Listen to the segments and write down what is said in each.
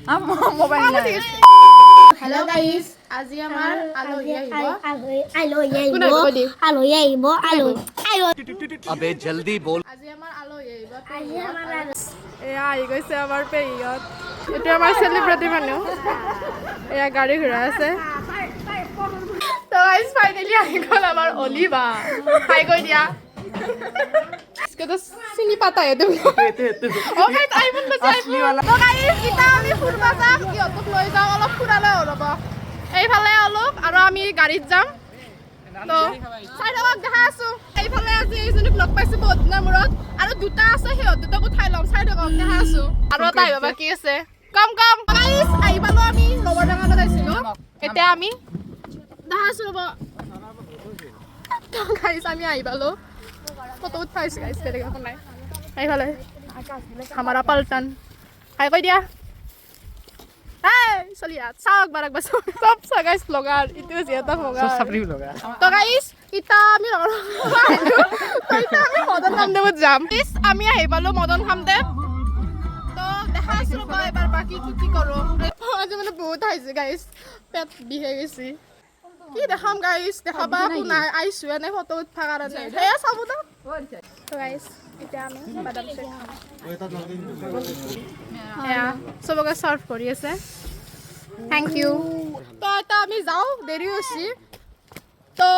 mobile নাই hello' guys আজি আমাৰ আলহী আহিব अबे जल्दी बोल আজি আমাৰ আলহী আহিব এয়া আহি গৈছে আমাৰ পেহীহঁত এইটো আমাৰ চেলিব্ৰিটি মানুহ এয়া গাড়ী ঘূৰা আছে তো গাইস ফাইনালি আহি গ'ল আমাৰ অলিভা খাই গৈ দিয়া इसको চিনি পাতা হে তুমি ওকে আইফোন বজাই তো গাইস ইটা আমি ফুৰবা যাম ইহঁতক লৈ যাওঁ অলপ ফুৰালে হ'ব এইফালে অলপ আৰু আমি গাড়ীত যাম তো চাইডক দেখা আছো এইফালে আজি এইজনীক লগ পাইছো বহুত দিনৰ মূৰত আৰু দুটা আছে সিহঁত দুটাক উঠাই ল'ম চাইডক দেখা আছো আৰু তাই বাবা কি আছে কম কম গাইস আইবালো আমি নবৰডাঙাত আইছিলো এতিয়া আমি দেখা আছো ৰব তো গাইস আমি আইবালো ফটো উঠাইছো গাইস বেলেগ একো নাই এইফালে हमारा पलटन हाय কৈ দিয়া हाय চলিয়া চাওক বাৰক বাছ সব গাইস ব্লগাৰ ইটো জিয়াতা ব্লগাৰ সব সাপৰি ব্লগাৰ তো গাইস ইটা আমি তো ইটা আমি মদন কামদেৱত যাম প্লিজ আমি আহিবালো মদন কামদেৱ তো দেখা আছো এবাৰ বাকি কি কৰো আজি মানে বহুত আহিছে গাইস পেট বিহে গৈছে কি দেখাম গাইস দেখাবা নাই আইছো এনে ফটো উঠা কাৰণে হেয়া চাবো তো গাইস এটা আমি বাদাম শেক খাম এয়া সবকে সার্ভ কৰি আছে থ্যাংক ইউ তো এটা আমি যাও দেৰি হৈছে তো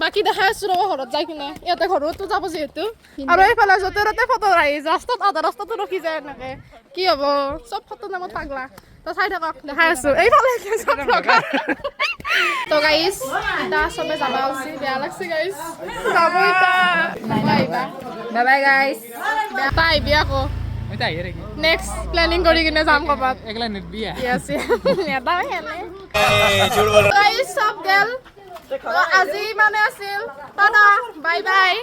বাকি দেখা আছো ৰব ঘৰত যাই কিনে ইয়াতে ঘৰতো যাব যিহেতু আৰু এইফালে যতে ততে ফটো আহি ৰাস্তাত আধা ৰাস্তাটো ৰখি যায় এনেকে কি হ'ব চব ফটো নামত পাগলা তো চাই থাকক দেখা আছো এইফালে চব ব্লগাৰ তো গাইস এটা সবে যাবা উচিত বেয়া লাগছে গাইস যাব এটা বাই বাই গাইস বাই বিয়া কো এটা আহি ৰে নেক্সট প্ল্যানিং কৰি কিনে যাম কবাত একলা নেট বিয়া ইয়েস এটা হেলে গাইস সব গেল আজি মানে আছিল টাটা বাই বাই